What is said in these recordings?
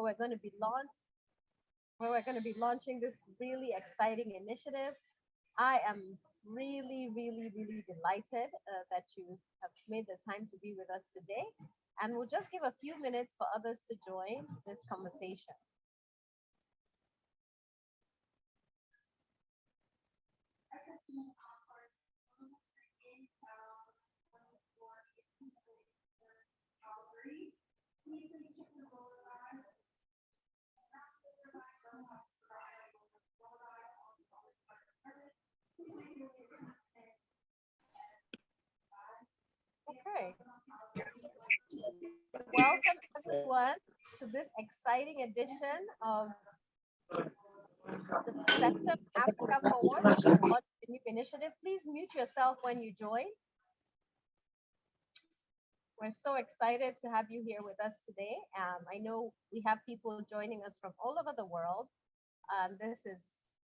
where we're going to be launching this really exciting initiative. I am really, really, really delighted that you have made the time to be with us today. And we'll just give a few minutes for others to join this conversation. Okay. Welcome everyone to this exciting edition of the session Africa Forward, launch a new initiative. Please mute yourself when you join. We're so excited to have you here with us today. I know we have people joining us from all over the world. This is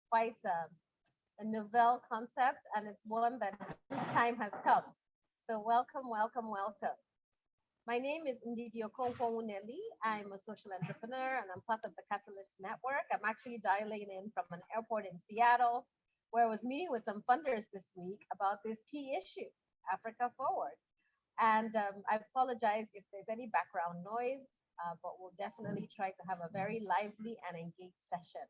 quite a novel concept, and it's one that this time has come. So welcome, welcome, welcome. My name is Ndidi Okonkwo-Nwuneli. I'm a social entrepreneur and I'm part of the Catalyst Network. I'm actually dialing in from an airport in Seattle, where I was meeting with some funders this week about this key issue, Africa Forward. And I apologize if there's any background noise, but we'll definitely try to have a very lively and engaged session.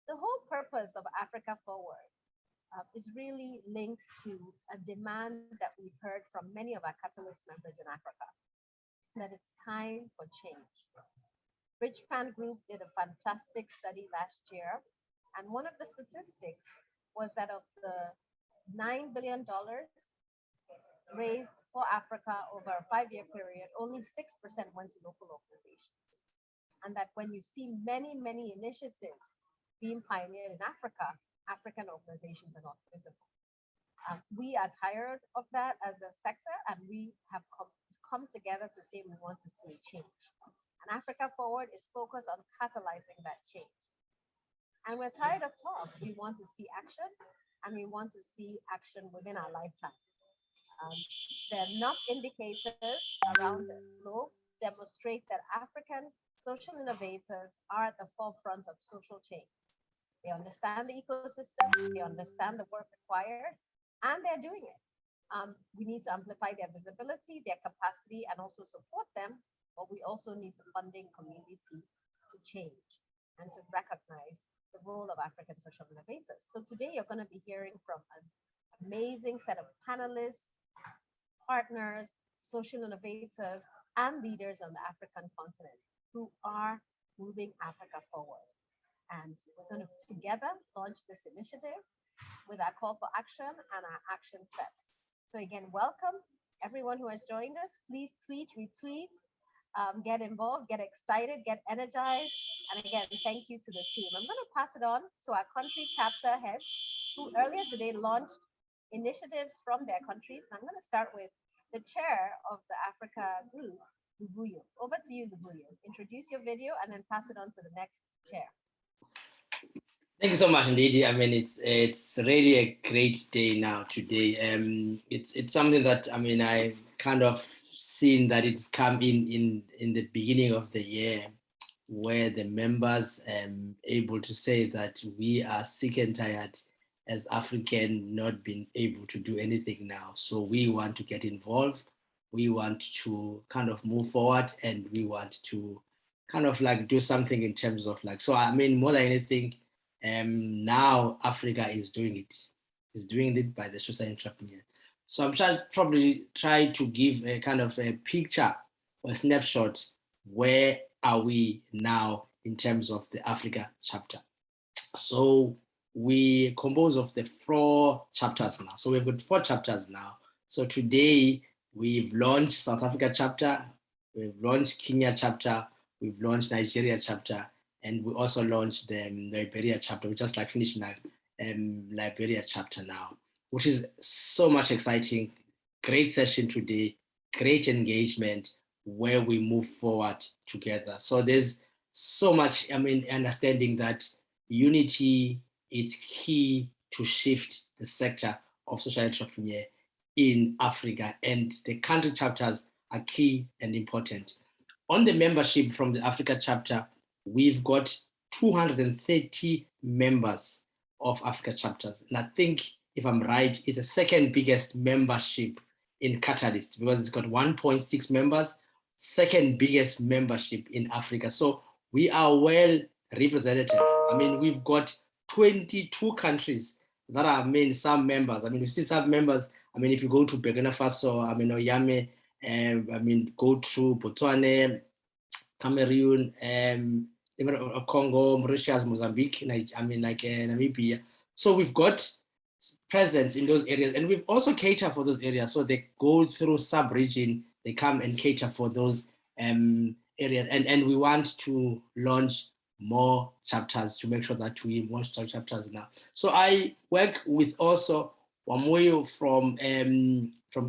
The whole purpose of Africa Forward is really linked to a demand that we've heard from many of our Catalyst members in Africa, that it's time for change. Bridgepan Group did a fantastic study last year, and one of the statistics was that of the $9 billion raised for Africa over a 5-year period, only 6% went to local organizations. And that when you see many, many initiatives being pioneered in Africa, African organizations are not visible. We are tired of that as a sector, and we have come together to say we want to see change. And Africa Forward is focused on catalyzing that change. And we're tired of talk. We want to see action, and we want to see action within our lifetime. There are enough indicators around the globe demonstrate that African social innovators are at the forefront of social change. They understand the ecosystem, they understand the work required, and they're doing it. We need to amplify their visibility, their capacity, and also support them, but we also need the funding community to change and to recognize the role of African social innovators. So today you're going to be hearing from an amazing set of panelists, partners, social innovators, and leaders on the African continent who are moving Africa forward. And we're going to together launch this initiative with our call for action and our action steps. So again, welcome everyone who has joined us. Please tweet, retweet, get involved, get excited, get energized. And again, thank you to the team. I'm going to pass it on to our country chapter heads who earlier today launched initiatives from their countries. And I'm going to start with the chair of the Africa group, Luvuyo. Over to you, Luvuyo. Introduce your video and then pass it on to the next chair. Thank you so much, Ndidi. I mean, it's really a great day now today. It's something that I kind of seen that it's come in the beginning of the year, where the members able to say that we are sick and tired as African not being able to do anything now. So we want to get involved. We want to kind of move forward, and we want to kind of like do something in terms of like, so I mean, more than anything, now Africa is doing it. It's doing it by the social entrepreneur. So I'm probably try to give a kind of a picture or a snapshot. Where are we now in terms of the Africa chapter? So we compose of the 4 chapters now. So we've got 4 chapters now. So today we've launched South Africa chapter, we've launched Kenya chapter, we've launched Nigeria chapter, and we also launched the Liberia chapter. We just like finished Liberia chapter now, which is so much exciting. Great session today, great engagement where we move forward together. So there's so much, understanding that unity is key to shift the sector of social entrepreneur in Africa, and the country chapters are key and important. on the membership from the Africa chapter, we've got 230 members of Africa chapters. And I think, if I'm right, it's the second biggest membership in Catalyst because it's got 1.6 members, second biggest membership in Africa. So we are well representative. I mean, we've got 22 countries that are some members. I mean, we still have members. I mean, if you go to Burkina Faso, I mean, Oyame, go to Botswana, Cameroon, Congo, Mauritius, Mozambique, Namibia. So we've got presence in those areas, and we've also catered for those areas. So they go through sub-region, they come and cater for those areas. And we want to launch more chapters to make sure that we launch chapters now. So I work with also Wamoyo from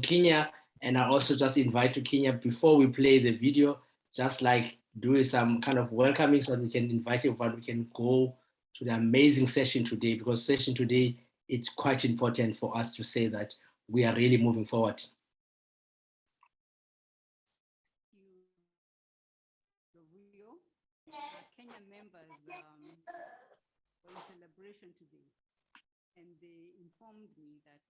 Kenya, and I also just invite to Kenya before we play the video, just like doing some kind of welcoming so that we can invite everyone, we can go to the amazing session today, because session today, it's quite important for us to say that we are really moving forward. Kenyan members were in celebration today, and they informed me that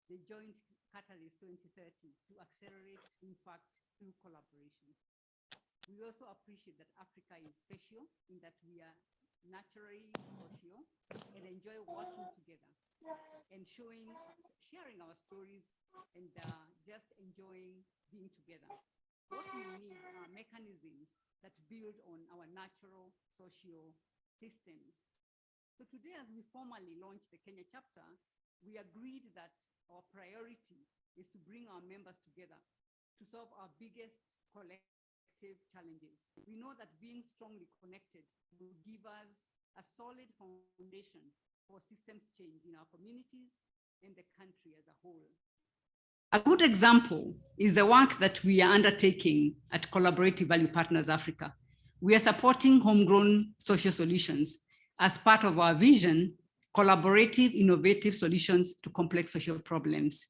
they joined Catalyst 2030 to accelerate impact through collaboration. We also appreciate that Africa is special in that we are naturally social and enjoy working together and sharing our stories and just enjoying being together. What we need are mechanisms that build on our natural social systems. So today, as we formally launch the Kenya chapter, we agreed that our priority is to bring our members together to solve our biggest collective challenges. We know that being strongly connected will give us a solid foundation for systems change in our communities and the country as a whole. A good example is the work that we are undertaking at Collaborative Value Partners Africa. We are supporting homegrown social solutions as part of our vision, collaborative, innovative solutions to complex social problems.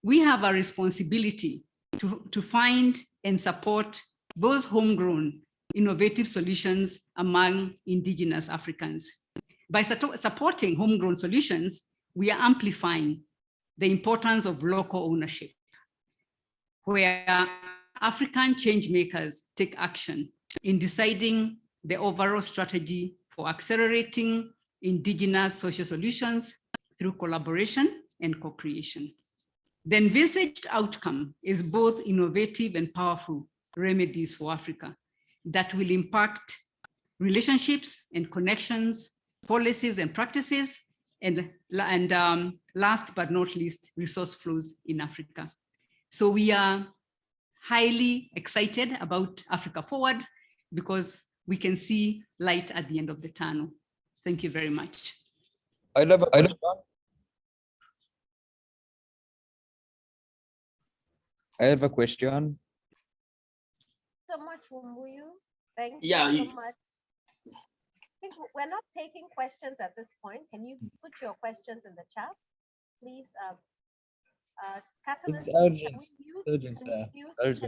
We have a responsibility to find and support those homegrown, innovative solutions among indigenous Africans. By supporting homegrown solutions, we are amplifying the importance of local ownership, where African change makers take action in deciding the overall strategy for accelerating indigenous social solutions through collaboration and co-creation. The envisaged outcome is both innovative and powerful remedies for Africa that will impact relationships and connections, policies and practices, and last but not least, resource flows in Africa. So we are highly excited about Africa Forward because we can see light at the end of the tunnel. Thank you very much. I have a question. So much, Wumbuyu. Thank you Yeah, so much. I think we're not taking questions at this point. Can you put your questions in the chat, please? Catalyst, can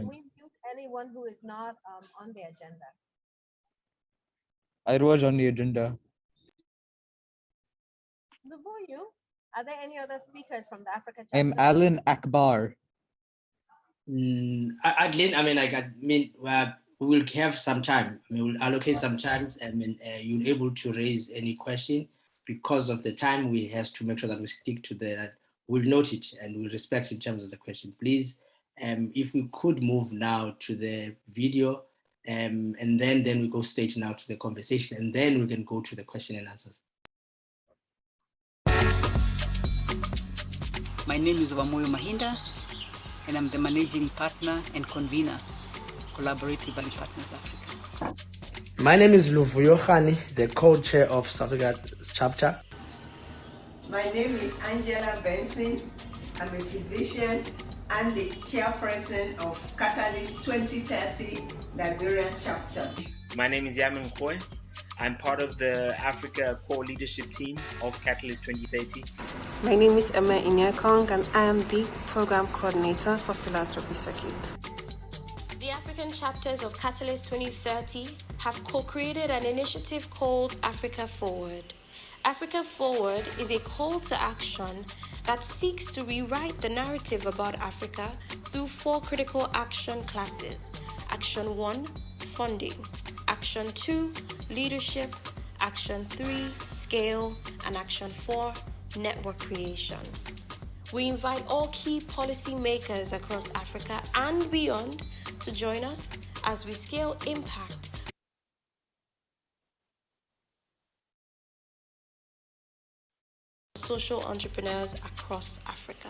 we mute anyone who is not on the agenda? I was on the agenda. Luvuyu, are there any other speakers from the Africa chapter? I'm Alan Akbar. We will have some time. We'll allocate some time. You'll able to raise any question. Because of the time, we have to make sure that we stick to we'll note it and we'll respect in terms of the question. Please, if we could move now to the video, and then we go straight now to the conversation, and then we can go to the question and answers. My name is Wamoyo Mahinda, and I'm the managing partner and convener, Collaborative Value Partners Africa. My name is Luvuyo Khani, the co-chair of South Africa chapter. My name is Angela Benson. I'm a physician and the chairperson of Catalyst 2030 Liberian chapter. My name is Yamin Khoy. I'm part of the Africa core leadership team of Catalyst 2030. My name is Emma Inyakong, and I am the program coordinator for Philanthropy Circuit. The Africa African chapters of Catalyst 2030 have co-created an initiative called Africa Forward. Africa Forward is a call to action that seeks to rewrite the narrative about Africa through 4 critical action classes. Action 1, funding. Action 2, leadership. Action 3, scale. And Action 4, network creation. We invite all key policy makers across Africa and beyond to join us as we scale impact social entrepreneurs across Africa.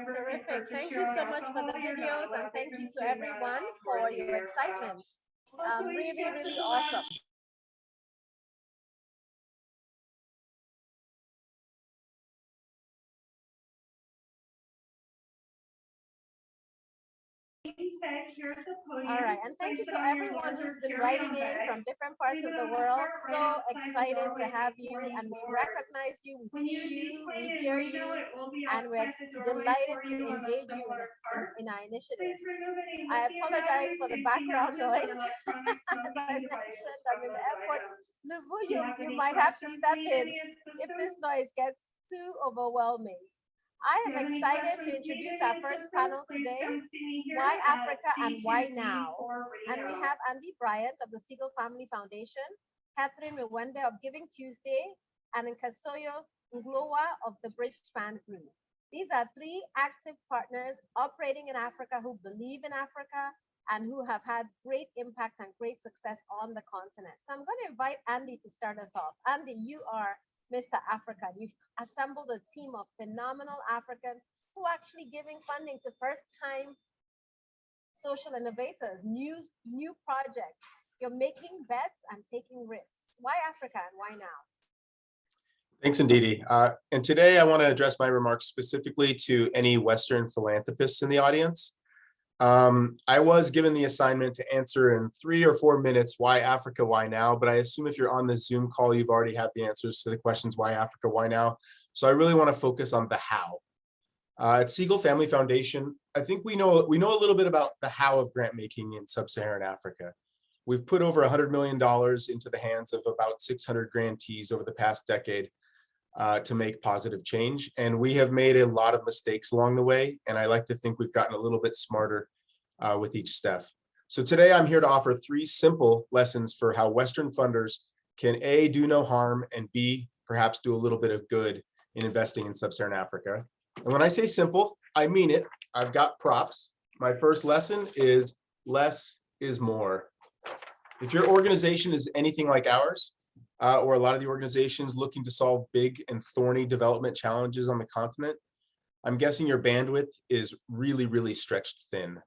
Terrific. Thank you so much for the videos, and thank you to everyone for your excitement. Really, really awesome. All right, and thank you to everyone who's been writing in from different parts of the world. So excited to have you, and we recognize you, we see you, we hear you, and we're delighted to engage you in our initiative. I apologize for the background noise. As I mentioned, I'm in the airport. Luvu, you might have to step in if this noise gets too overwhelming. I am excited to introduce our first panel today, Why Africa and Why Now? And we have Andy Bryant of the Siegel Family Foundation, Catherine Mwende of Giving Tuesday, and Nkasoyo Nglowa of the Bridge Span Group. These are 3 active partners operating in Africa who believe in Africa and who have had great impact and great success on the continent. So I'm going to invite Andy to start us off. Andy, you are Mr. Africa. You've assembled a team of phenomenal Africans who are actually giving funding to first-time social innovators, new projects. You're making bets and taking risks. Why Africa and why now? Thanks, Ndidi. And today I want to address my remarks specifically to any Western philanthropists in the audience. I was given the assignment to answer in 3 or 4 minutes, why Africa, why now? But I assume if you're on this Zoom call, you've already had the answers to the questions, why Africa, why now? So I really want to focus on the how. At Siegel Family Foundation, I think we know a little bit about the how of grant making in sub-Saharan Africa. We've put over $100 million into the hands of about 600 grantees over the past decade to make positive change. And we have made a lot of mistakes along the way. And I like to think we've gotten a little bit smarter with each step. So today I'm here to offer 3 simple lessons for how Western funders can A, do no harm, and B, perhaps do a little bit of good in investing in sub-Saharan Africa. And when I say simple, I mean it. I've got props. My first lesson is less is more. If your organization is anything like ours, or a lot of the organizations looking to solve big and thorny development challenges on the continent, I'm guessing your bandwidth is really, really stretched thin.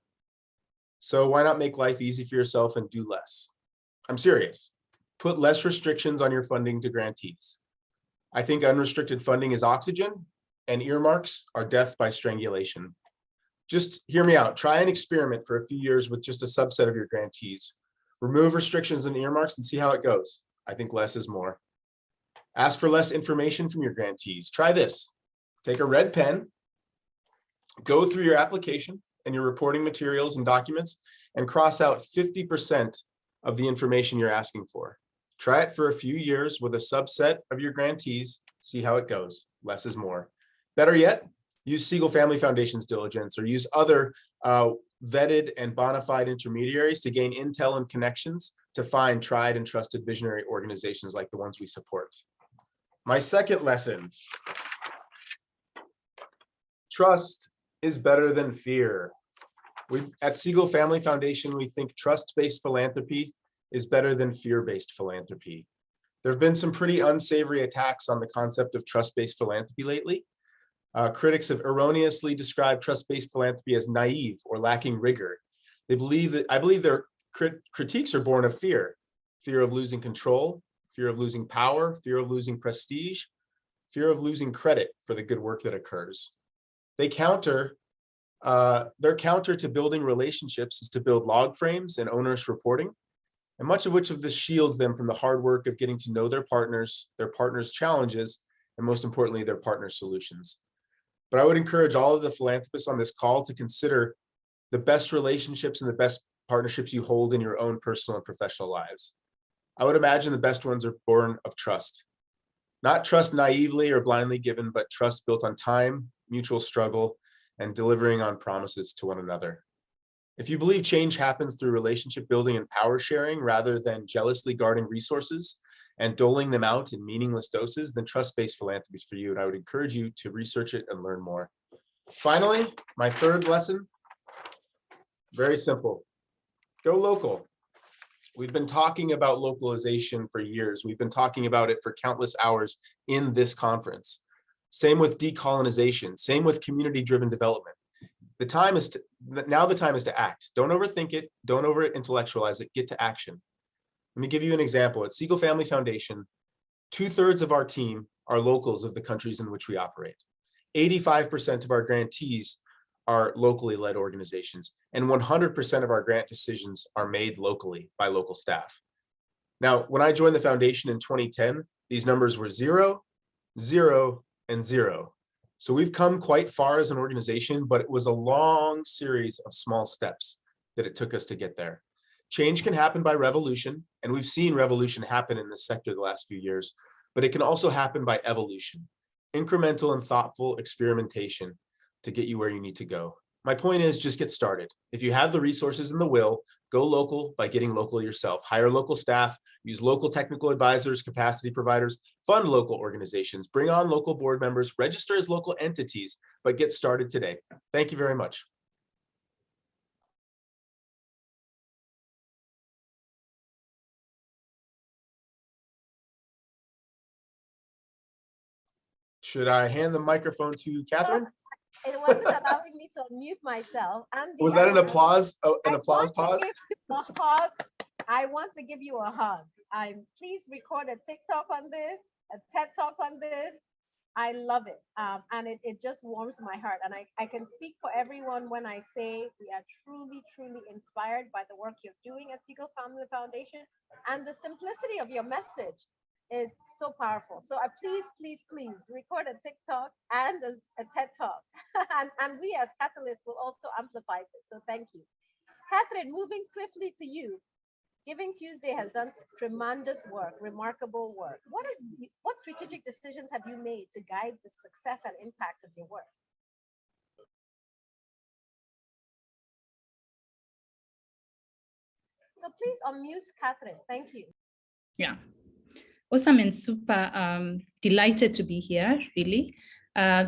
So why not make life easy for yourself and do less? I'm serious. Put less restrictions on your funding to grantees. I think unrestricted funding is oxygen, and earmarks are death by strangulation. Just hear me out. Try an experiment for a few years with just a subset of your grantees. Remove restrictions and earmarks and see how it goes. I think less is more. Ask for less information from your grantees. Try this. Take a red pen, go through your application and your reporting materials and documents, and cross out 50% of the information you're asking for. Try it for a few years with a subset of your grantees. See how it goes. Less is more. Better yet, use Siegel Family Foundation's diligence or use other vetted and bona fide intermediaries to gain intel and connections to find tried and trusted visionary organizations like the ones we support. My second lesson, trust is better than fear. At Siegel Family Foundation, we think trust-based philanthropy is better than fear-based philanthropy. There have been some pretty unsavory attacks on the concept of trust-based philanthropy lately. Critics have erroneously described trust-based philanthropy as naive or lacking rigor. I believe they're critiques are born of fear, fear of losing control, fear of losing power, fear of losing prestige, fear of losing credit for the good work that occurs. Their counter to building relationships is to build log frames and onerous reporting, and much of which of this shields them from the hard work of getting to know their partners' challenges, and most importantly, their partners' solutions. But I would encourage all of the philanthropists on this call to consider the best relationships and the best partnerships you hold in your own personal and professional lives. I would imagine the best ones are born of trust. Not trust naively or blindly given, but trust built on time, mutual struggle, and delivering on promises to one another. If you believe change happens through relationship building and power sharing rather than jealously guarding resources and doling them out in meaningless doses, then trust-based philanthropy is for you, and I would encourage you to research it and learn more. Finally, my third lesson, very simple. Go local. We've been talking about localization for years. We've been talking about it for countless hours in this conference. Same with decolonization, same with community-driven development. Now the time is to act. Don't overthink it, don't over-intellectualize it, get to action. Let me give you an example. At Siegel Family Foundation, 2/3 of our team are locals of the countries in which we operate. 85% of our grantees are locally led organizations, and 100% of our grant decisions are made locally by local staff. Now, when I joined the foundation in 2010, these numbers were 0, 0, and 0. So we've come quite far as an organization, but it was a long series of small steps that it took us to get there. Change can happen by revolution, and we've seen revolution happen in this sector the last few years, but it can also happen by evolution, incremental and thoughtful experimentation to get you where you need to go. My point is, just get started. If you have the resources and the will, go local by getting local yourself. Hire local staff, use local technical advisors, capacity providers, fund local organizations, bring on local board members, register as local entities, but get started today. Thank you very much. Should I hand the microphone to Catherine? It wasn't allowing me to unmute myself. Andy, Was that an applause? An applause pause? A hug. I want to give you a hug. Please record a TikTok on this, a TED Talk on this. I love it. And it just warms my heart. And I can speak for everyone when I say we are truly, truly inspired by the work you're doing at Siegel Family Foundation and the simplicity of your message. It's so powerful. So please, please, please record a TikTok and a TED Talk. and we as Catalysts will also amplify this. So thank you. Catherine, moving swiftly to you. Giving Tuesday has done tremendous work, remarkable work. What strategic decisions have you made to guide the success and impact of your work? So please unmute Catherine. Thank you. Yeah. Awesome and super delighted to be here, really.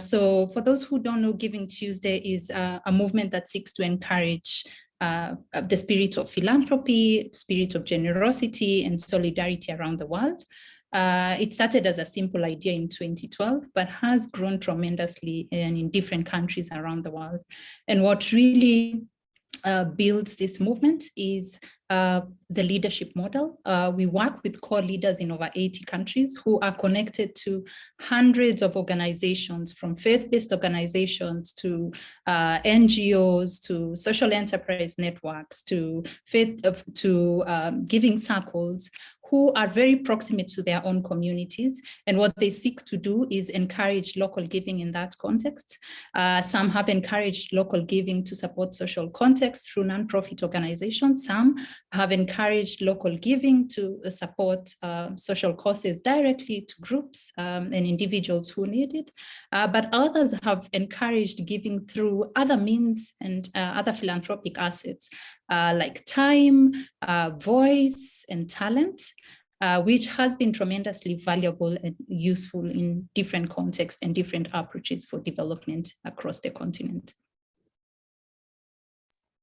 So for those who don't know, Giving Tuesday is a movement that seeks to encourage the spirit of philanthropy, spirit of generosity and solidarity around the world. It started as a simple idea in 2012, but has grown tremendously in different countries around the world. And what really builds this movement is the leadership model. We work with core leaders in over 80 countries who are connected to hundreds of organizations, from faith-based organizations to NGOs, to social enterprise networks, to giving circles, who are very proximate to their own communities. And what they seek to do is encourage local giving in that context. Some have encouraged local giving to support social context through nonprofit organizations. Some have encouraged local giving to support social causes directly to groups and individuals who need it. But others have encouraged giving through other means and other philanthropic assets like time, voice, and talent, which has been tremendously valuable and useful in different contexts and different approaches for development across the continent.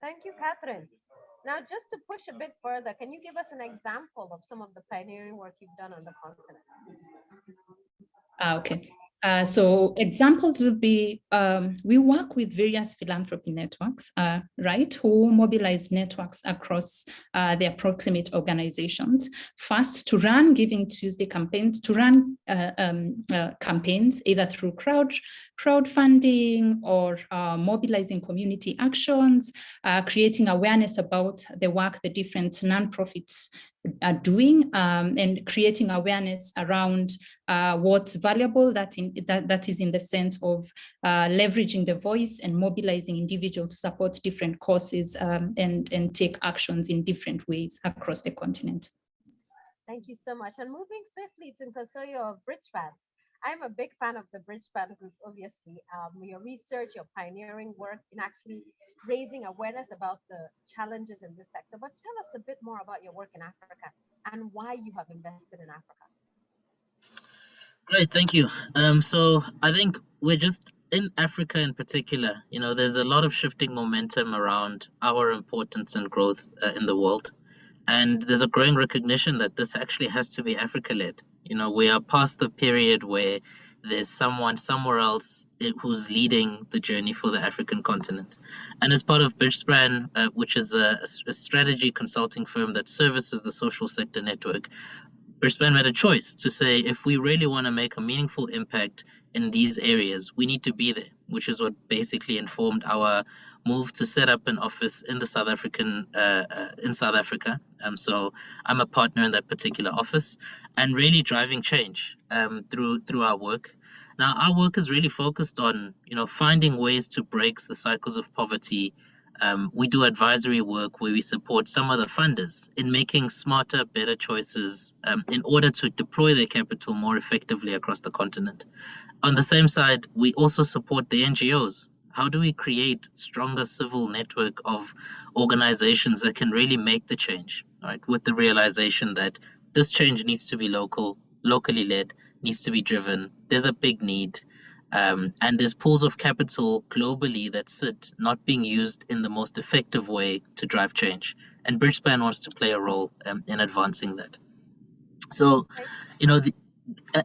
Thank you, Catherine. Now, just to push a bit further, can you give us an example of some of the pioneering work you've done on the continent? Okay. So examples would be, we work with various philanthropy networks, right, who mobilize networks across their proximate organizations. First, to run Giving Tuesday campaigns, to run campaigns either through crowdfunding or mobilizing community actions, creating awareness about the work the different nonprofits are doing, and creating awareness around what's valuable, that is in the sense of leveraging the voice and mobilizing individuals to support different causes, and take actions in different ways across the continent. Thank you so much. And moving swiftly to Nkosoyo of Bridgespan. I'm a big fan of the Bridgespan group, obviously. Your research, your pioneering work in actually raising awareness about the challenges in this sector. But tell us a bit more about your work in Africa and why you have invested in Africa. Great, thank you. So I think we're just in Africa in particular, there's a lot of shifting momentum around our importance and growth in the world. And there's a growing recognition that this actually has to be Africa-led. We are past the period where there's someone somewhere else who's leading the journey for the African continent. And as part of Bridgespan, which is a strategy consulting firm that services the social sector network, Bridgespan made a choice to say, if we really want to make a meaningful impact in these areas, we need to be there, which is what basically informed our move to set up an office in the South Africa. So I'm a partner in that particular office, and really driving change through our work. Now, our work is really focused on finding ways to break the cycles of poverty. We do advisory work where we support some of the funders in making smarter, better choices in order to deploy their capital more effectively across the continent. On the same side, we also support the NGOs. How do we create stronger civil network of organizations that can really make the change, right? With the realization that this change needs to be locally led, needs to be driven. There's a big need. And there's pools of capital globally that sit not being used in the most effective way to drive change. And Bridgespan wants to play a role in advancing that. So,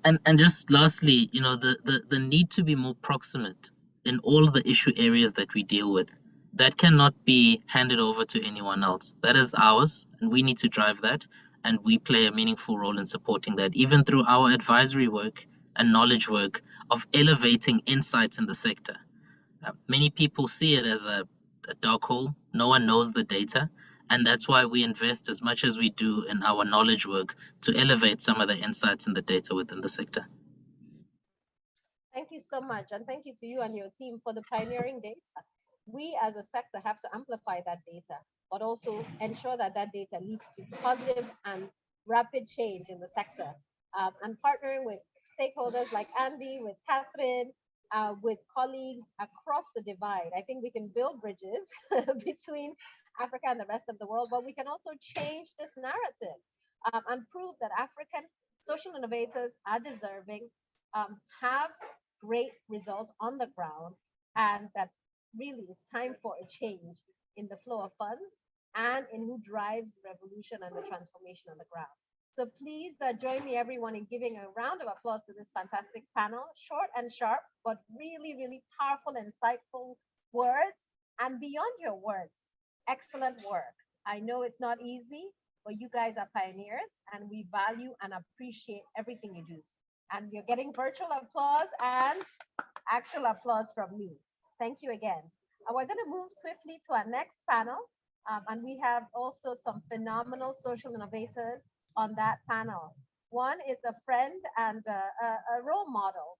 and just lastly, the need to be more proximate in all of the issue areas that we deal with, that cannot be handed over to anyone else. That is ours, and we need to drive that. And we play a meaningful role in supporting that, even through our advisory work and knowledge work of elevating insights in the sector. Many people see it as a dark hole. No one knows the data. And that's why we invest as much as we do in our knowledge work to elevate some of the insights in the data within the sector. Thank you so much. And thank you to you and your team for the pioneering data. We as a sector have to amplify that data, but also ensure that that data leads to positive and rapid change in the sector. And partnering with stakeholders like Andy, with Catherine, with colleagues across the divide. I think we can build bridges between Africa and the rest of the world, but we can also change this narrative and prove that African social innovators are deserving, have great results on the ground, and that really it's time for a change in the flow of funds and in who drives revolution and the transformation on the ground. So please join me, everyone, in giving a round of applause to this fantastic panel. Short and sharp, but really, really powerful, insightful words. And beyond your words, excellent work. I know it's not easy, but you guys are pioneers, and we value and appreciate everything you do. And you're getting virtual applause and actual applause from me. Thank you again. And we're going to move swiftly to our next panel. And we have also some phenomenal social innovators on that panel. One is a friend and a role model,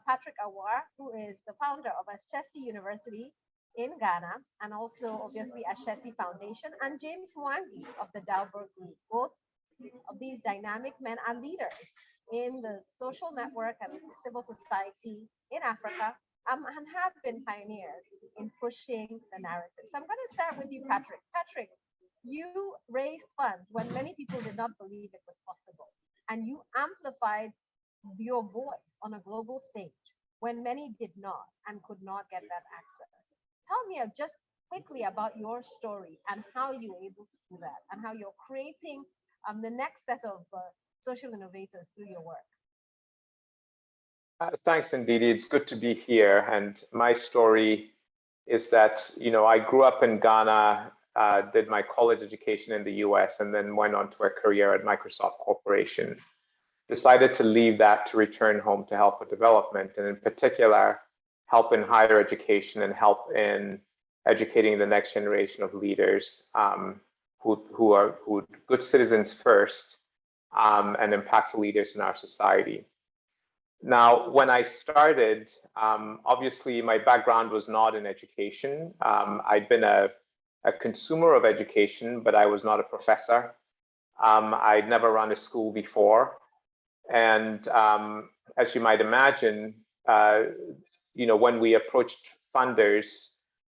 Patrick Awar, who is the founder of Ashesi University in Ghana, and also obviously Ashesi Foundation, and James Mwangi of the Dalberg Group. Both of these dynamic men are leaders in the social network and civil society in Africa, and have been pioneers in pushing the narrative. So I'm going to start with you, Patrick. Patrick, you raised funds when many people did not believe it was possible, and you amplified your voice on a global stage when many did not and could not get that access. Tell me just quickly about your story and how you were able to do that, and how you're creating the next set of social innovators through your work. Thanks, indeed. It's good to be here. And my story is that, I grew up in Ghana, did my college education in the US, and then went on to a career at Microsoft Corporation. Decided to leave that to return home to help with development, and in particular, help in higher education and help in educating the next generation of leaders who are good citizens first and impactful leaders in our society. Now, when I started, obviously my background was not in education. I'd been a consumer of education, but I was not a professor. I'd never run a school before. And as you might imagine, when we approached funders,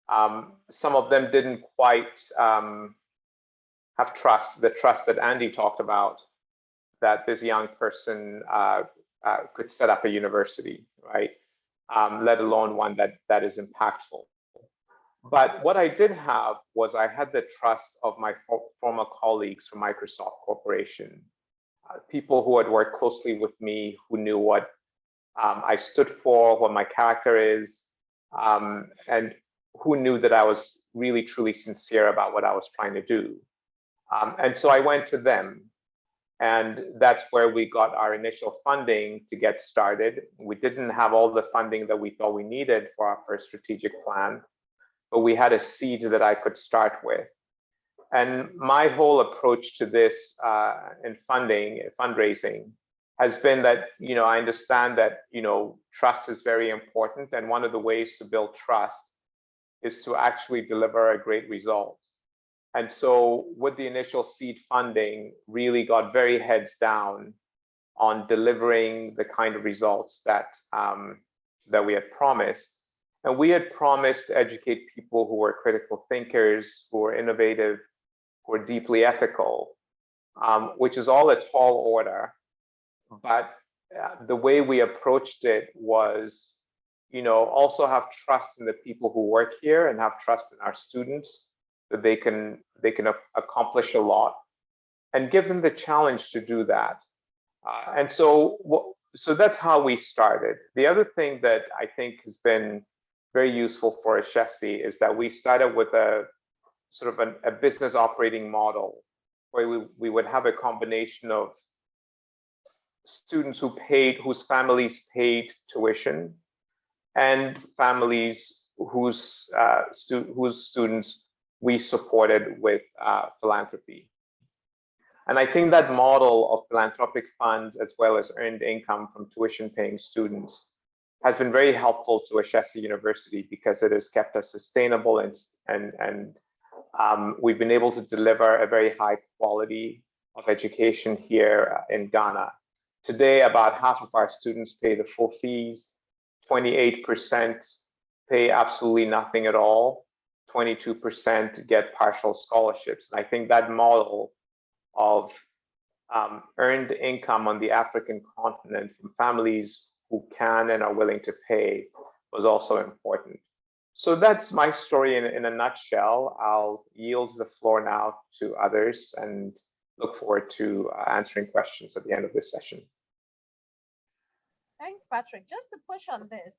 some of them didn't quite have the trust that Andy talked about, that this young person could set up a university, right? Let alone one that is impactful. But what I did have was I had the trust of my former colleagues from Microsoft Corporation, people who had worked closely with me, who knew what I stood for, what my character is, and who knew that I was really, truly sincere about what I was trying to do. And so I went to them. And that's where we got our initial funding to get started. We didn't have all the funding that we thought we needed for our first strategic plan, but we had a seed that I could start with. And my whole approach to this in fundraising has been that, I understand that, trust is very important. And one of the ways to build trust is to actually deliver a great result. And so with the initial seed funding, really got very heads down on delivering the kind of results that we had promised. And we had promised to educate people who were critical thinkers, who were innovative, who were deeply ethical, which is all a tall order. But the way we approached it was, also have trust in the people who work here and have trust in our students, that they can accomplish a lot, and give them the challenge to do that. And so that's how we started. The other thing that I think has been very useful for Ashesi is that we started with a sort of a business operating model where we would have a combination of students whose families paid tuition, and families whose students we supported with philanthropy. And I think that model of philanthropic funds, as well as earned income from tuition paying students, has been very helpful to Ashesi University because it has kept us sustainable, and we've been able to deliver a very high quality of education here in Ghana. Today, about half of our students pay the full fees, 28% pay absolutely nothing at all, 22% get partial scholarships. And I think that model of earned income on the African continent from families who can and are willing to pay was also important. So that's my story in a nutshell. I'll yield the floor now to others and look forward to answering questions at the end of this session. Thanks, Patrick. Just to push on this,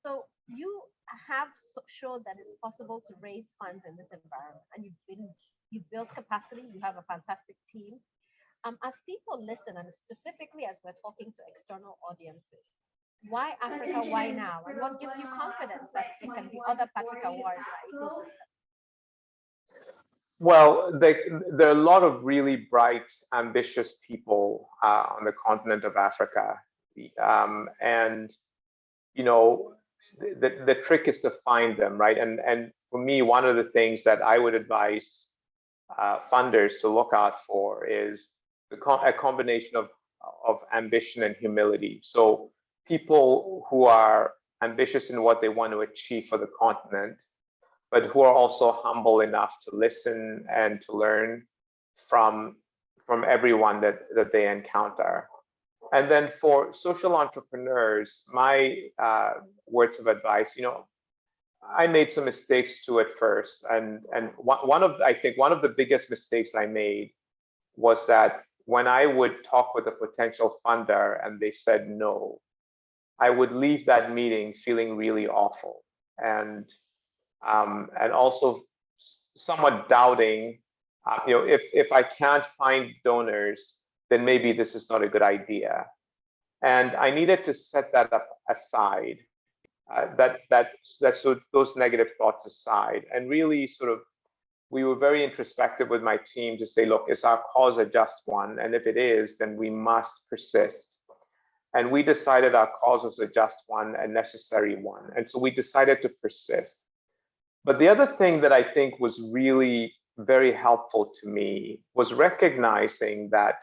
so you have showed that it's possible to raise funds in this environment, and you've built capacity. You have a fantastic team. As people listen, and specifically as we're talking to external audiences, why Africa? Why now? And what gives you confidence that there can be other Patrick Awards in our ecosystem? Well, there are a lot of really bright, ambitious people on the continent of Africa, and the trick is to find them, right? And for me, one of the things that I would advise funders to look out for is a combination of ambition and humility. So people who are ambitious in what they want to achieve for the continent, but who are also humble enough to listen and to learn from everyone that they encounter. And then for social entrepreneurs, my words of advice, I made some mistakes too at first. And I think one of the biggest mistakes I made was that when I would talk with a potential funder and they said no, I would leave that meeting feeling really awful and also somewhat doubting, if I can't find donors, then maybe this is not a good idea. And I needed to set that up aside, those negative thoughts aside, and really sort of, we were very introspective with my team to say, look, is our cause a just one? And if it is, then we must persist. And we decided our cause was a just one, a necessary one. And so we decided to persist. But the other thing that I think was really very helpful to me was recognizing that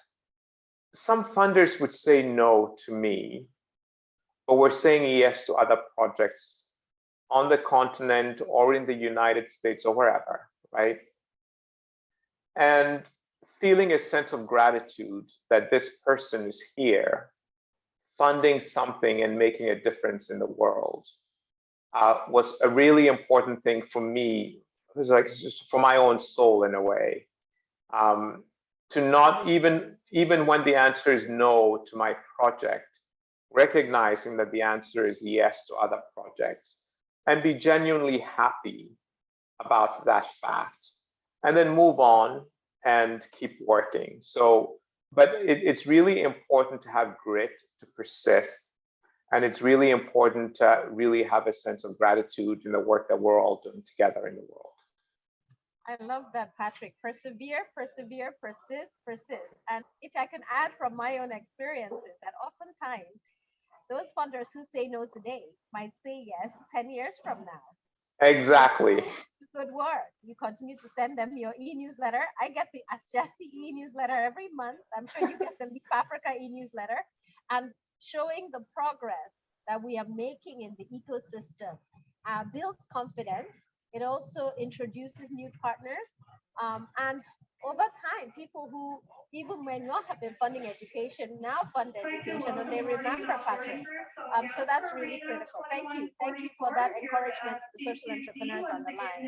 some funders would say no to me, but were saying yes to other projects on the continent or in the United States or wherever, right? And feeling a sense of gratitude that this person is here funding something and making a difference in the world was a really important thing for me. It was like just for my own soul in a way, to not even when the answer is no to my project, recognizing that the answer is yes to other projects, and be genuinely happy about that fact, and then move on and keep working. So, but it's really important to have grit, to persist. And it's really important to really have a sense of gratitude in the work that we're all doing together in the world. I love that, Patrick. Persevere, persevere, persist, persist. And if I can add from my own experiences, that oftentimes those funders who say no today might say yes 10 years from now. Exactly. Good work. You continue to send them your e-newsletter. I get the Asjasi e-newsletter every month. I'm sure you get the Leap Africa e-newsletter. And showing the progress that we are making in the ecosystem builds confidence. It also introduces new partners. And over time, people who even may not have been funding education now fund education, and they remember Patrick. So that's really critical. Thank you. Thank you for that encouragement to the social entrepreneurs on the line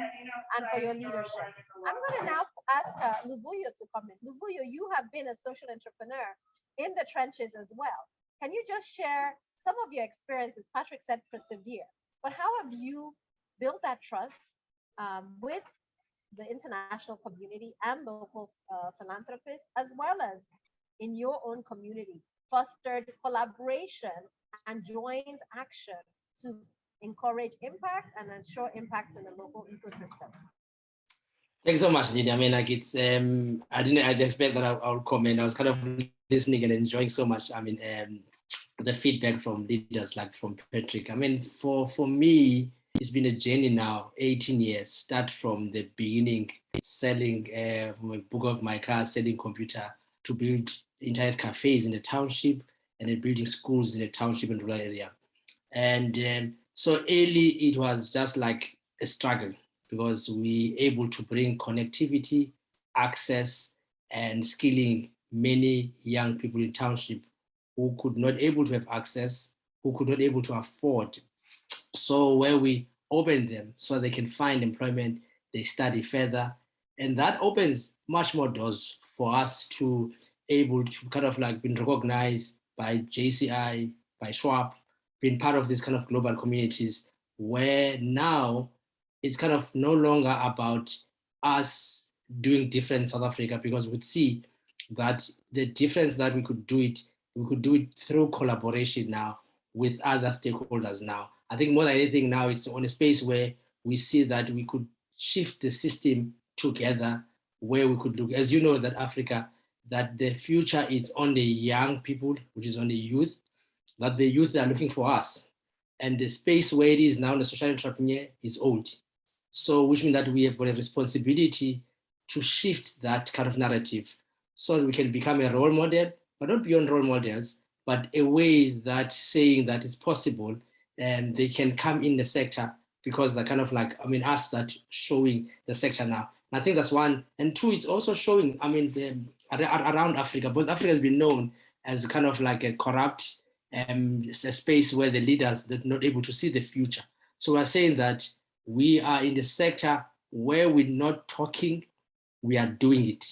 and for your leadership. I'm going to now ask Luvuyo to come in. Luvuyo, you have been a social entrepreneur in the trenches as well. Can you just share some of your experiences? Patrick said persevere, but how have you built that trust with the international community and local philanthropists, as well as in your own community, fostered collaboration and joint action to encourage impact and ensure impact in the local ecosystem? Thanks so much, Didi. I mean, like it's, I didn't expect that I would comment. I was kind of listening and enjoying so much. I mean, the feedback from leaders like from Patrick. I mean, for me, it's been a journey now, 18 years, start from the beginning, selling from a book of my car, selling computer, to build internet cafes in the township and then building schools in the township and rural area. And so early, it was just like a struggle because we able to bring connectivity, access, and skilling many young people in township who could not able to have access, who could not able to afford. So where we open them so they can find employment, they study further, and that opens much more doors for us to able to kind of like being recognized by JCI, by Schwab, being part of these kind of global communities where now it's kind of no longer about us doing different in South Africa, because we'd see that the difference that we could do it through collaboration now with other stakeholders now. I think more than anything now it's on a space where we see that we could shift the system together, where we could look, as you know, that Africa, that the future is on the young people, which is on the youth, that the youth are looking for us. And the space where it is now, the social entrepreneur is old. So which means that we have got a responsibility to shift that kind of narrative so that we can become a role model, but not beyond role models, but a way that saying that it's possible and they can come in the sector because they're kind of like, I mean, us that showing the sector now. And I think that's one. And two, it's also showing, I mean, around Africa, because Africa has been known as kind of like a corrupt a space where the leaders are not able to see the future. So we're saying that we are in the sector where we're not talking, we are doing it.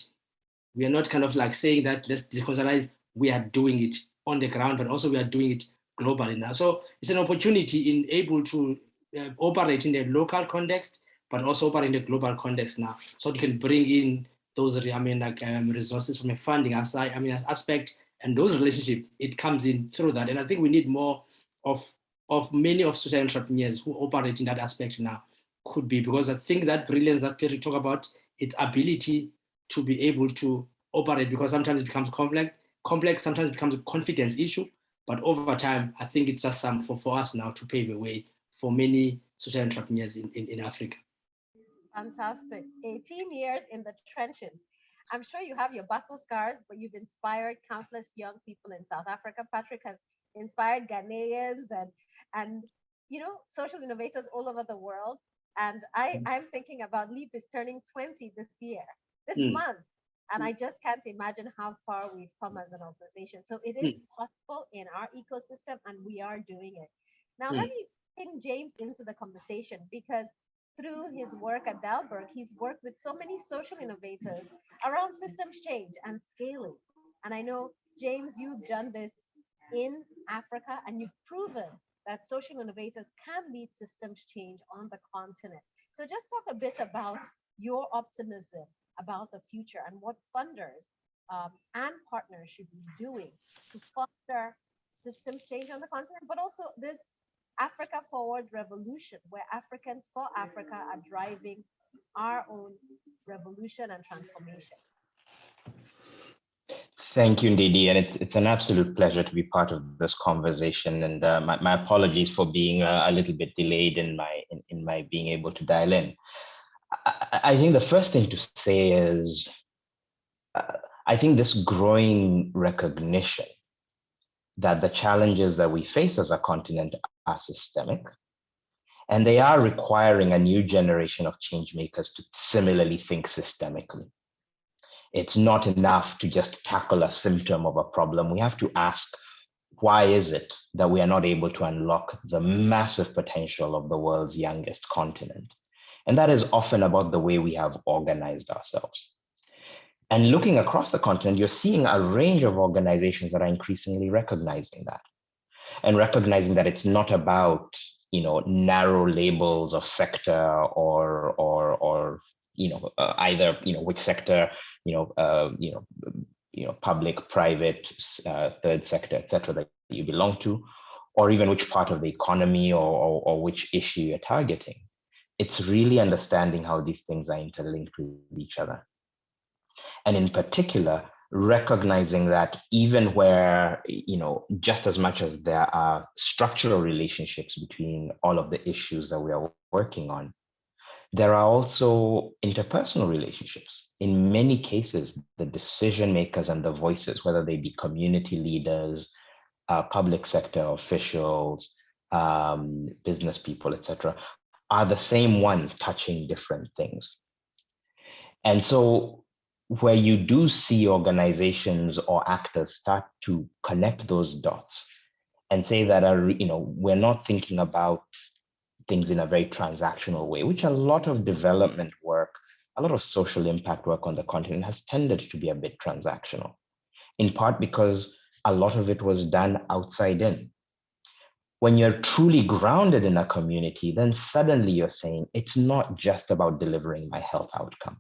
We are not kind of like saying that let's decolonize, we are doing it on the ground, but also we are doing it globally now. So it's an opportunity in able to operate in the local context, but also operate in the global context now. So you can bring in those, resources from a funding aspect, and those relationships, it comes in through that. And I think we need more of many of social entrepreneurs who operate in that aspect now, could be, because I think that brilliance that Peter talked about, its ability to be able to operate, because sometimes it becomes complex, sometimes it becomes a confidence issue, but over time, I think it's just for us now to pave the way for many social entrepreneurs in Africa. Fantastic. 18 years in the trenches. I'm sure you have your battle scars, but you've inspired countless young people in South Africa. Patrick has inspired Ghanaians and social innovators all over the world. And I'm thinking about Leap is turning 20 this month. And I just can't imagine how far we've come as an organization. So it is possible in our ecosystem, and we are doing it. Now, let me bring James into the conversation, because through his work at Dalberg, he's worked with so many social innovators around systems change and scaling. And I know, James, you've done this in Africa, and you've proven that social innovators can lead systems change on the continent. So just talk a bit about your optimism about the future and what funders and partners should be doing to foster systems change on the continent, but also this Africa Forward revolution, where Africans for Africa are driving our own revolution and transformation. Thank you, Ndidi, and it's an absolute pleasure to be part of this conversation. And my apologies for being a little bit delayed in my being able to dial in. I think the first thing to say is I think this growing recognition that the challenges that we face as a continent are systemic, and they are requiring a new generation of change makers to similarly think systemically. It's not enough to just tackle a symptom of a problem. We have to ask, why is it that we are not able to unlock the massive potential of the world's youngest continent? And that is often about the way we have organized ourselves. And looking across the continent, you're seeing a range of organizations that are increasingly recognizing that, and recognizing that it's not about narrow labels of sector or either which sector, public, private, third sector, etc., that you belong to, or even which part of the economy or which issue you're targeting. It's really understanding how these things are interlinked with each other. And in particular, recognizing that even where, just as much as there are structural relationships between all of the issues that we are working on, there are also interpersonal relationships. In many cases, the decision makers and the voices, whether they be community leaders, public sector officials, business people, etc., are the same ones touching different things. And so where you do see organizations or actors start to connect those dots and say that, we're not thinking about things in a very transactional way, which a lot of development work, a lot of social impact work on the continent has tended to be a bit transactional, in part because a lot of it was done outside in. When you're truly grounded in a community, then suddenly you're saying, it's not just about delivering my health outcome,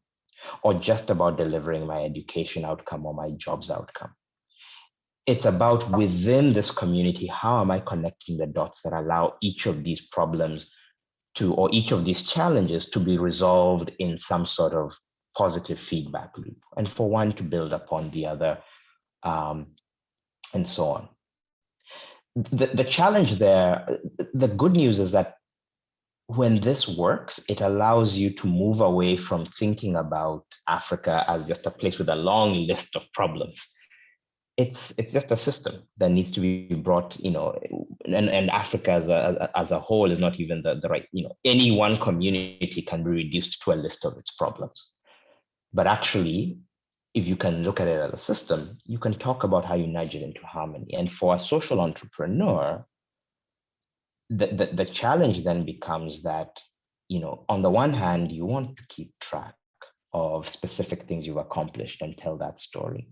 or just about delivering my education outcome or my jobs outcome. It's about within this community, how am I connecting the dots that allow each of these problems or each of these challenges to be resolved in some sort of positive feedback loop, and for one to build upon the other, and so on. The challenge there, the good news is that when this works, it allows you to move away from thinking about Africa as just a place with a long list of problems. It's just a system that needs to be brought, and Africa as a whole is not even the right, any one community can be reduced to a list of its problems. But actually, if you can look at it as a system, you can talk about how you nudge it into harmony. And for a social entrepreneur, the challenge then becomes that, on the one hand, you want to keep track of specific things you've accomplished and tell that story.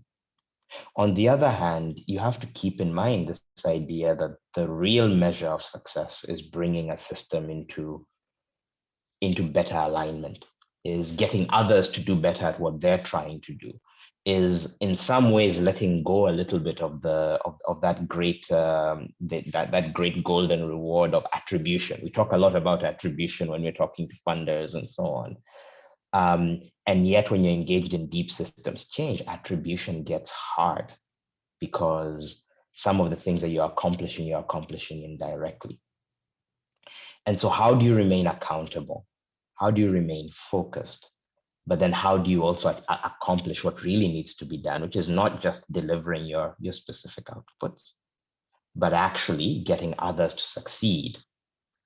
On the other hand, you have to keep in mind this idea that the real measure of success is bringing a system into better alignment, is getting others to do better at what they're trying to do, is in some ways letting go a little bit of that great that great golden reward of attribution. We talk a lot about attribution when we're talking to funders and so on. And yet when you're engaged in deep systems change, attribution gets hard because some of the things that you're accomplishing indirectly. And so how do you remain accountable? How do you remain focused? But then how do you also accomplish what really needs to be done, which is not just delivering your specific outputs, but actually getting others to succeed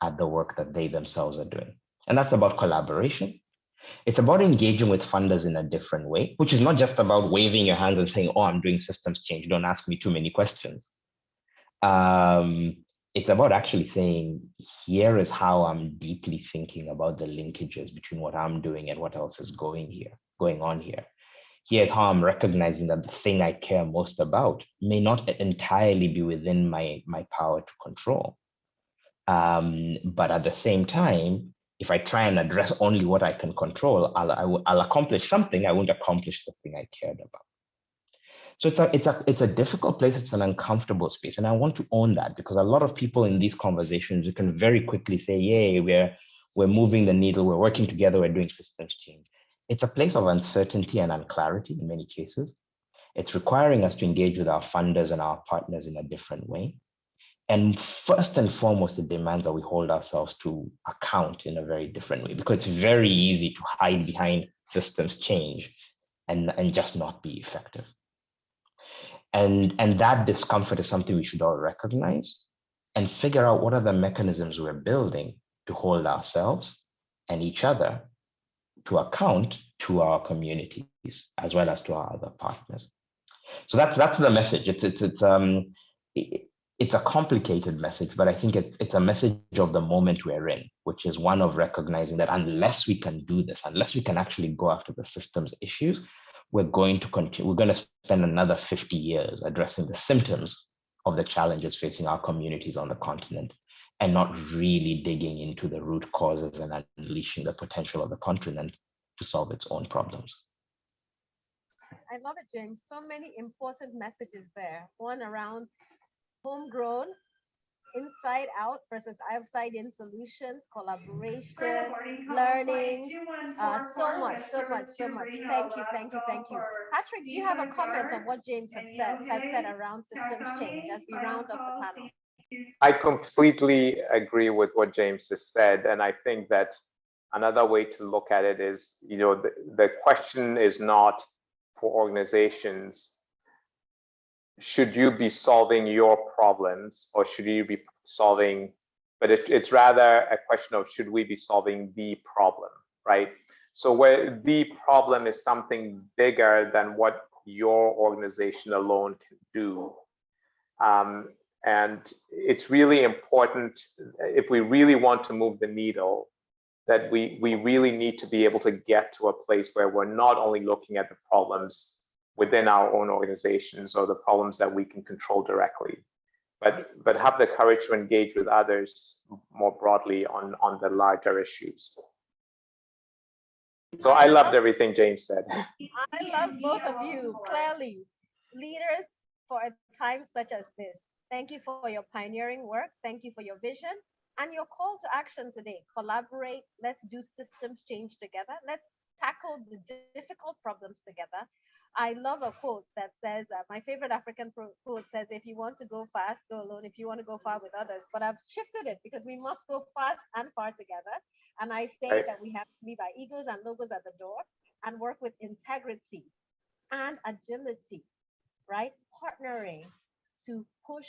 at the work that they themselves are doing. And that's about collaboration. It's about engaging with funders in a different way, which is not just about waving your hands and saying, oh, I'm doing systems change, don't ask me too many questions. It's about actually saying, here is how I'm deeply thinking about the linkages between what I'm doing and what else is going on here. Here's how I'm recognizing that the thing I care most about may not entirely be within my power to control. But at the same time, if I try and address only what I can control, I'll accomplish something. I won't accomplish the thing I cared about. So it's a difficult place. It's an uncomfortable space, and I want to own that, because a lot of people in these conversations, you can very quickly say, "Yay, we're moving the needle. We're working together. We're doing systems change." It's a place of uncertainty and unclarity in many cases. It's requiring us to engage with our funders and our partners in a different way. And first and foremost, it demands that we hold ourselves to account in a very different way, because it's very easy to hide behind systems change and just not be effective. And that discomfort is something we should all recognize and figure out what are the mechanisms we're building to hold ourselves and each other to account to our communities as well as to our other partners. So that's the message. It's a complicated message, but I think it's a message of the moment we're in, which is one of recognizing that unless we can do this, unless we can actually go after the systems issues, we're going to spend another 50 years addressing the symptoms of the challenges facing our communities on the continent and not really digging into the root causes and unleashing the potential of the continent to solve its own problems. I love it, James. So many important messages there. One around homegrown, inside out versus outside in solutions, collaboration, learning, so much. Thank you. Patrick, do you have a comment on what James has said around systems change as we round up the panel? I completely agree with what James has said. And I think that another way to look at it is, the question is not for organizations, should you be solving your problems or should you be solving, but it's rather a question of should we be solving the problem, right? So where the problem is something bigger than what your organization alone can do. And it's really important, if we really want to move the needle, that we really need to be able to get to a place where we're not only looking at the problems within our own organizations or the problems that we can control directly, but have the courage to engage with others more broadly on the larger issues. So I loved everything James said. I love both of you, clearly. Leaders for a time such as this. Thank you for your pioneering work. Thank you for your vision and your call to action today. Collaborate. Let's do systems change together. Let's tackle the difficult problems together. I love a quote that says, my favorite African quote says, if you want to go fast, go alone. If you want to go far with others. But I've shifted it because we must go fast and far together. And I say that we have to leave our egos and logos at the door and work with integrity and agility, right? Partnering to push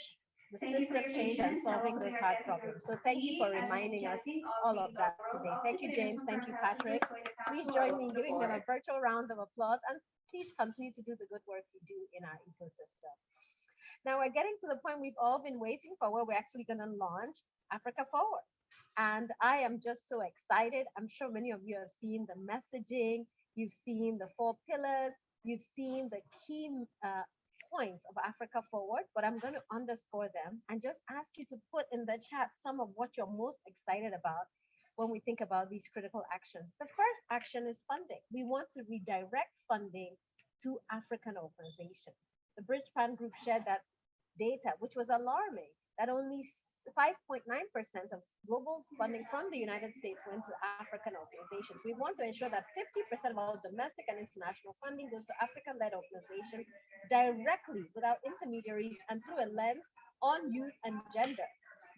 the system change and solving those hard problems. So thank you for reminding us all of that today. Thank you, James. Thank you, Patrick. Please join me in giving them a virtual round of applause, and please continue to do the good work you do in our ecosystem. Now we're getting to the point we've all been waiting for, where we're actually going to launch Africa Forward. And I am just so excited. I'm sure many of you have seen the messaging, you've seen the 4 pillars, you've seen the key points of Africa Forward, but I'm going to underscore them and just ask you to put in the chat some of what you're most excited about when we think about these critical actions. The first action is funding. We want to redirect funding to African organizations. The Bridgepan Group shared that data, which was alarming, that only 5.9% of global funding from the United States went to African organizations. We want to ensure that 50% of all domestic and international funding goes to African-led organizations directly without intermediaries and through a lens on youth and gender.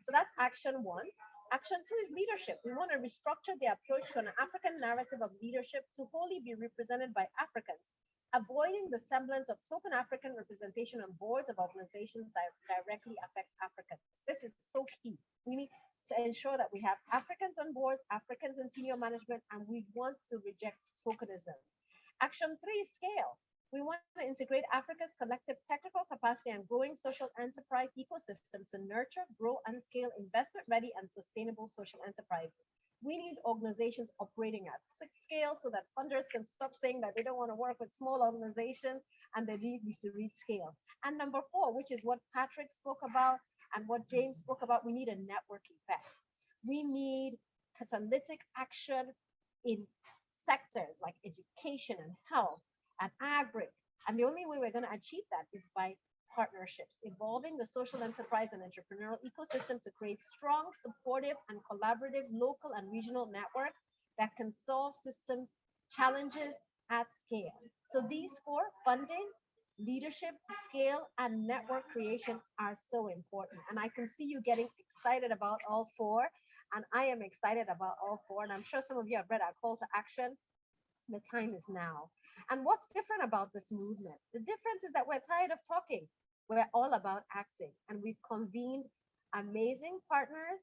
So that's action one. Action two is leadership. We want to restructure the approach to an African narrative of leadership to wholly be represented by Africans, avoiding the semblance of token African representation on boards of organizations that directly affect Africans. This is so key. We need to ensure that we have Africans on boards, Africans in senior management, and we want to reject tokenism. Action three is scale. We want to integrate Africa's collective technical capacity and growing social enterprise ecosystem to nurture, grow, and scale investment-ready and sustainable social enterprises. We need organizations operating at scale so that funders can stop saying that they don't want to work with small organizations and they need to reach scale. And number four, which is what Patrick spoke about and what James spoke about, we need a network effect. We need catalytic action in sectors like education and health and agri. And the only way we're going to achieve that is by partnerships, evolving the social enterprise and entrepreneurial ecosystem to create strong, supportive, and collaborative local and regional networks that can solve systems challenges at scale. So these four, funding, leadership, scale, and network creation, are so important. And I can see you getting excited about all four. And I am excited about all four. And I'm sure some of you have read our call to action. The time is now. And what's different about this movement? The difference is that we're tired of talking. We're all about acting. And we've convened amazing partners.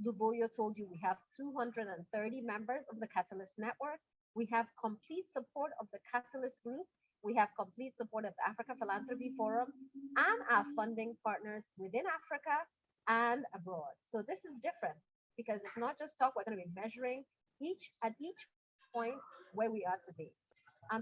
Luvoyo told you we have 230 members of the Catalyst Network. We have complete support of the Catalyst Group. We have complete support of the Africa Philanthropy Forum and our funding partners within Africa and abroad. So this is different because it's not just talk. We're going to be measuring at each point where we are today.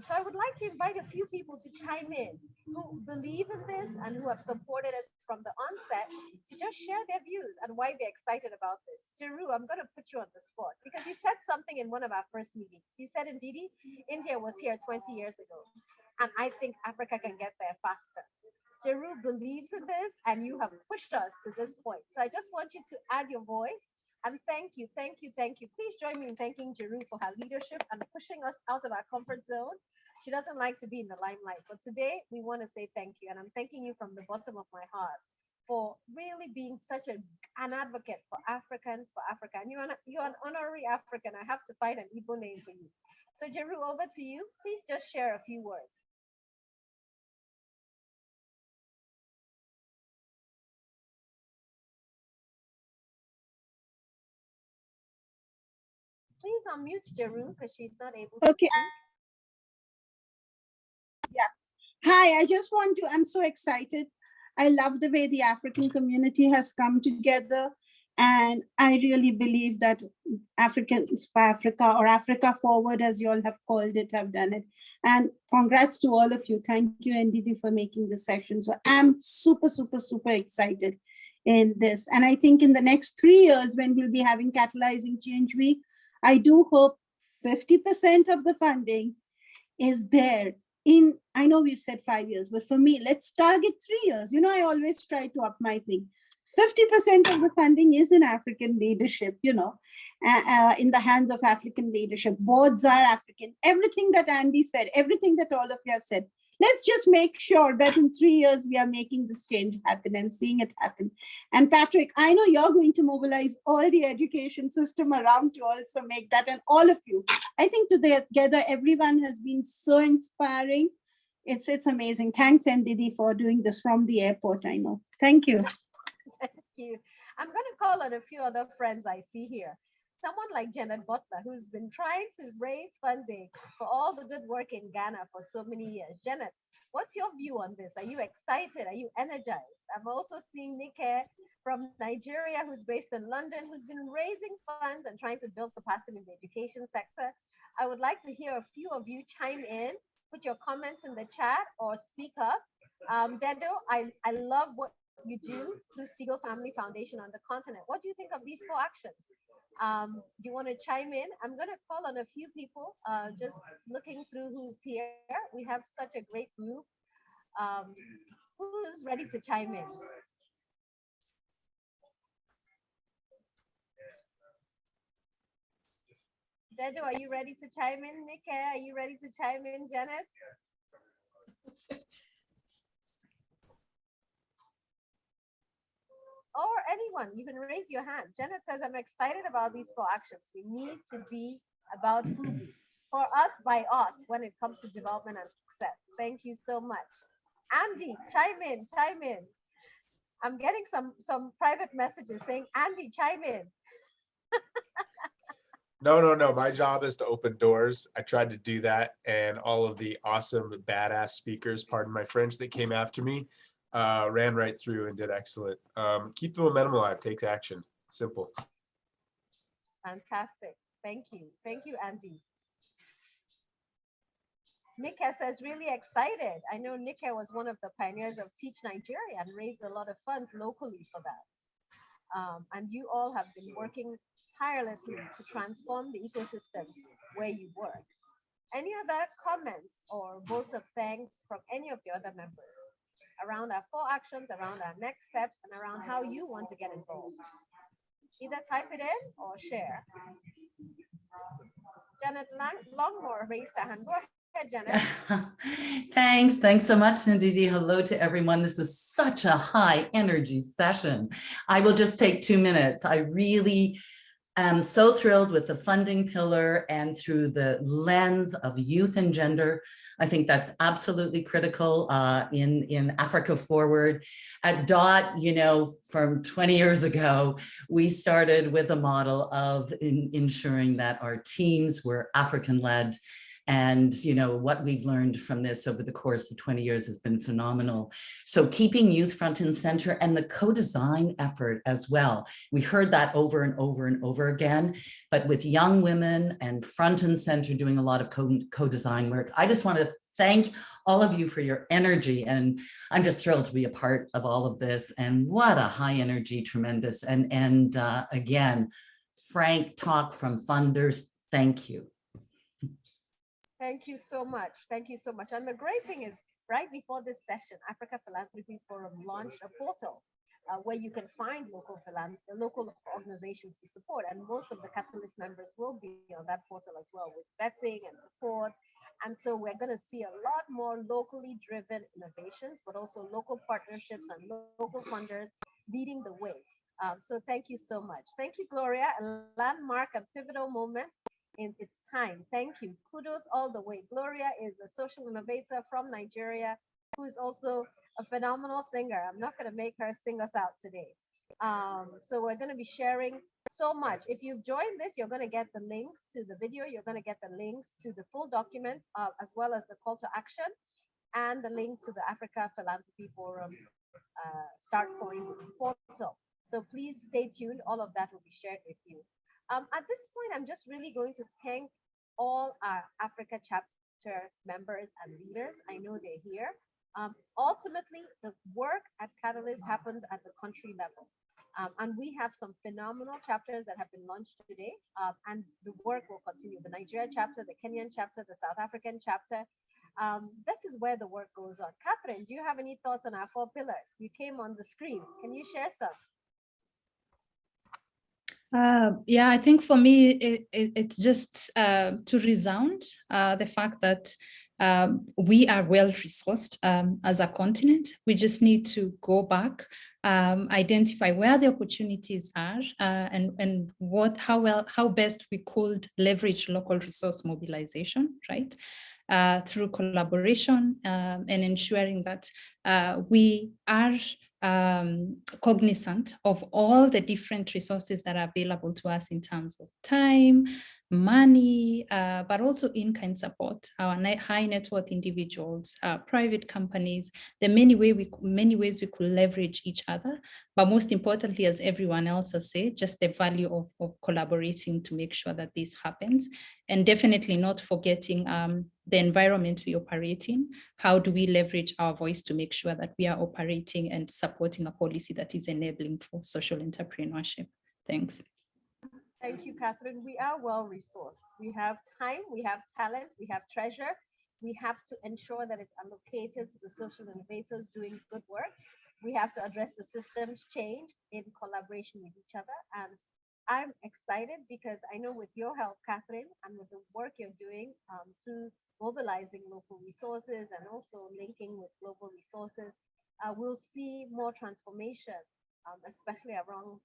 So I would like to invite a few people to chime in who believe in this and who have supported us from the onset to just share their views and why they're excited about this. Jeru, I'm going to put you on the spot because you said something in one of our first meetings. You said, Ndidi, India was here 20 years ago, and I think Africa can get there faster. Jeru believes in this, and you have pushed us to this point. So I just want you to add your voice. And thank you, thank you, thank you. Please join me in thanking Jeru for her leadership and pushing us out of our comfort zone. She doesn't like to be in the limelight, but today we want to say thank you. And I'm thanking you from the bottom of my heart for really being such an advocate for Africans, for Africa. And you're an honorary African. I have to find an Igbo name for you. So Jeru, over to you. Please just share a few words. Please unmute Jeru because she's not able to speak. Yeah. Hi, I just want to, I'm so excited. I love the way the African community has come together. And I really believe that Africans for Africa, or Africa Forward, as you all have called it, have done it. And congrats to all of you. Thank you, Ndidi, for making this session. So I'm super, super, super excited in this. And I think in the next 3 years, when we'll be having Catalyzing Change Week, I do hope 50% of the funding is there in, I know we've said 5 years, but for me, let's target 3 years. You know, I always try to up my thing. 50% of the funding is in African leadership, you know, in the hands of African leadership. Boards are African. Everything that Andy said, everything that all of you have said, let's just make sure that in 3 years we are making this change happen and seeing it happen. And Patrick, I know you're going to mobilize all the education system around to also make that, and all of you. I think together everyone has been so inspiring. It's amazing. Thanks, Ndidi, for doing this from the airport, I know. Thank you. Thank you. I'm going to call on a few other friends I see here. Someone like Janet Butler, who's been trying to raise funding for all the good work in Ghana for so many years. Janet, what's your view on this? Are you excited? Are you energized? I'm also seeing Nike from Nigeria, who's based in London, who's been raising funds and trying to build capacity in the education sector. I would like to hear a few of you chime in, put your comments in the chat or speak up. Dedo, I love what you do through Siegel Family Foundation on the continent. What do you think of these 4 actions? Do you want to chime in? I'm going to call on a few people, just looking through who's here. We have such a great group. Who's ready to chime in? Dedo, are you ready to chime in? Nika, are you ready to chime in? Janet? Or anyone, you can raise your hand. Janet says, I'm excited about these 4 actions. We need to be about FUBI, for us, by us, when it comes to development and success. Thank you so much. Andy, chime in, chime in. I'm getting some private messages saying, Andy, chime in. No. My job is to open doors. I tried to do that, and all of the awesome, badass speakers, pardon my French, that came after me, ran right through and did excellent. Keep the momentum alive, takes action. Simple. Fantastic. Thank you. Thank you, Andy. Nika says, really excited. I know Nika was one of the pioneers of Teach Nigeria and raised a lot of funds locally for that. And you all have been working tirelessly to transform the ecosystem where you work. Any other comments or votes of thanks from any of the other members around our 4 actions, around our next steps, and around how you want to get involved? Either type it in or share. Janet Longmore raised her hand. Go ahead, Janet. Thanks so much, Ndidi. Hello to everyone. This is such a high energy session. I will just take 2 minutes. I really am so thrilled with the funding pillar, and through the lens of youth and gender. I think that's absolutely critical in Africa Forward. At DOT, from 20 years ago, we started with a model of ensuring that our teams were African-led. And what we've learned from this over the course of 20 years has been phenomenal. So keeping youth front and center, and the co-design effort as well. We heard that over and over and over again, but with young women and front and center doing a lot of co-design work. I just want to thank all of you for your energy, and I'm just thrilled to be a part of all of this. And what a high energy, tremendous. And again, frank talk from funders. Thank you. Thank you so much. Thank you so much. And the great thing is, right before this session, Africa Philanthropy Forum launched a portal where you can find local organizations to support. And most of the Catalyst members will be on that portal as well, with vetting and support. And so we're going to see a lot more locally driven innovations, but also local partnerships and local funders leading the way. So thank you so much. Thank you, Gloria. A landmark and pivotal moment in its time. Thank you. Kudos all the way. Gloria is a social innovator from Nigeria who is also a phenomenal singer. I'm not going to make her sing us out today. So we're going to be sharing so much. If you've joined this, you're going to get the links to the video. You're going to get the links to the full document, as well as the call to action and the link to the Africa Philanthropy Forum Start Point portal. So please stay tuned. All of that will be shared with you. At this point, I'm just really going to thank all our Africa chapter members and leaders. I know they're here. Ultimately, the work at Catalyst happens at the country level. And we have some phenomenal chapters that have been launched today, and the work will continue. The Nigeria chapter, the Kenyan chapter, the South African chapter. This is where the work goes on. Catherine, do you have any thoughts on our 4 pillars? You came on the screen. Can you share some? Yeah, I think for me, it's just to resound the fact that we are well resourced as a continent. We just need to go back, identify where the opportunities are, and how best we could leverage local resource mobilization, right? Through collaboration and ensuring that we are cognizant of all the different resources that are available to us in terms of time, money, but also in-kind support, our high net worth individuals, private companies. There are many ways we could leverage each other, but most importantly, as everyone else has said, just the value of collaborating to make sure that this happens, and definitely not forgetting the environment we operate in. How do we leverage our voice to make sure that we are operating and supporting a policy that is enabling for social entrepreneurship? Thanks. Thank you, Catherine. We are well resourced. We have time, we have talent, we have treasure. We have to ensure that it's allocated to the social innovators doing good work. We have to address the systems change in collaboration with each other. And I'm excited because I know with your help, Catherine, and with the work you're doing through mobilizing local resources and also linking with global resources, we'll see more transformation, especially around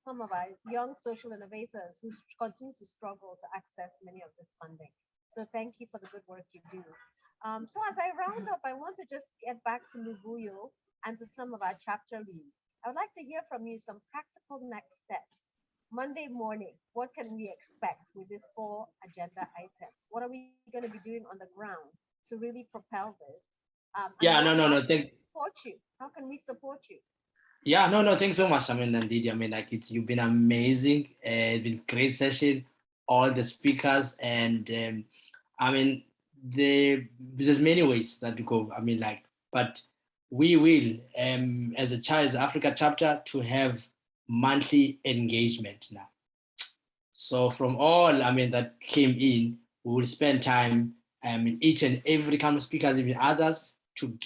some of our young social innovators who continue to struggle to access many of this funding. So thank you for the good work you do. So as I round up, I want to just get back to Lubuyo and to some of our chapter leads. I would like to hear from you some practical next steps. Monday morning, what can we expect with these 4 agenda items? What are we going to be doing on the ground to really propel this? Yeah, no. Support you. How can we support you? Yeah, no, thanks so much. I mean, Ndidi, I mean, like you've been amazing. It's been great session, all the speakers, and I mean, there's many ways that to go. I mean, like, but we will, as a Africa chapter, to have monthly engagement now. So from all, I mean, that came in, we will spend time, each and every kind of speakers, even others, to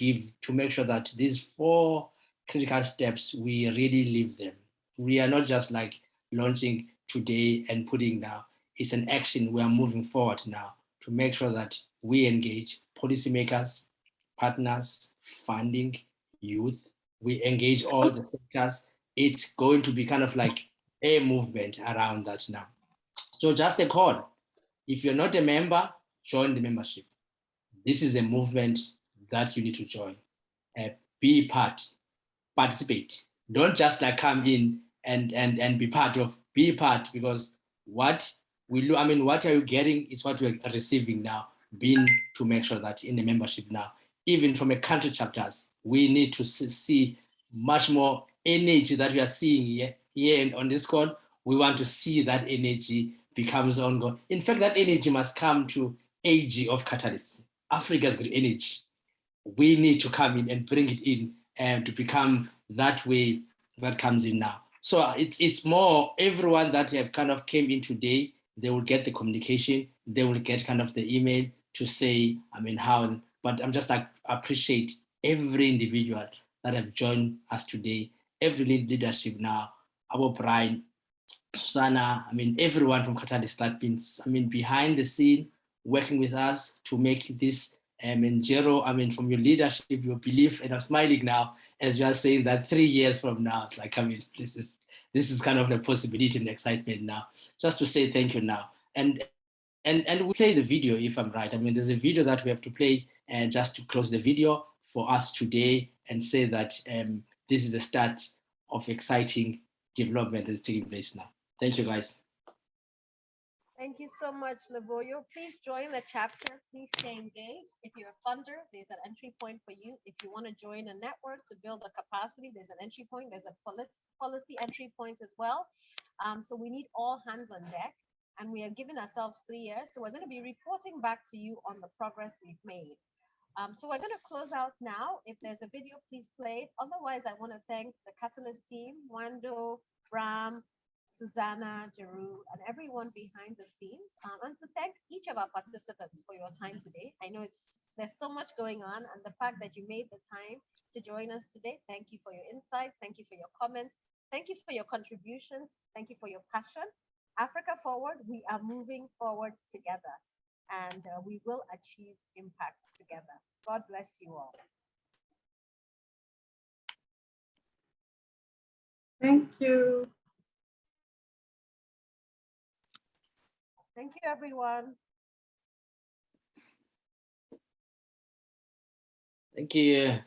make sure that these 4 critical steps, we really live them. We are not just like launching today and putting now. It's an action. We are moving forward now to make sure that we engage policymakers, partners, funding, youth. We engage all the sectors. It's going to be kind of like a movement around that now. So just a call. If you're not a member, join the membership. This is a movement that you need to join. Be part. Participate. Don't just like come in and be part, because what are you getting is what we're receiving now, being to make sure that in the membership now, even from a country chapters, we need to see much more energy that we are seeing here on this call. We want to see that energy becomes ongoing. In fact, that energy must come to AG of catalysts. Africa's got energy. We need to come in and bring it in and to become that way that comes in now. So it's more everyone that have kind of came in today, they will get the communication, they will get kind of the email to say, I mean, how, but I'm just like, appreciate every individual that have joined us today, every leadership now, our Brian, Susanna, I mean, everyone from Catalyst that been, I mean, behind the scene, working with us to make this. And Jero, I mean, from your leadership, your belief, and I'm smiling now as you are saying that 3 years from now, it's like, I mean, this is kind of the possibility and excitement now. Just to say thank you now. And we play the video if I'm right. I mean, there's a video that we have to play, and just to close the video for us today and say that this is the start of exciting development that's taking place now. Thank you, guys. Thank you so much, Leboyo. Please join the chapter. Please stay engaged. If you're a funder, there's an entry point for you. If you want to join a network to build a capacity, there's an entry point. There's a policy entry point as well. So we need all hands on deck. And we have given ourselves 3 years. So we're going to be reporting back to you on the progress we've made. So we're going to close out now. If there's a video, please play it. Otherwise, I want to thank the Catalyst team, Wando, Bram, Susanna, Jeru, and everyone behind the scenes, and to thank each of our participants for your time today. I know there's so much going on, and the fact that you made the time to join us today, thank you for your insights, thank you for your comments, thank you for your contributions, thank you for your passion. Africa Forward, we are moving forward together, and we will achieve impact together. God bless you all. Thank you. Thank you, everyone. Thank you.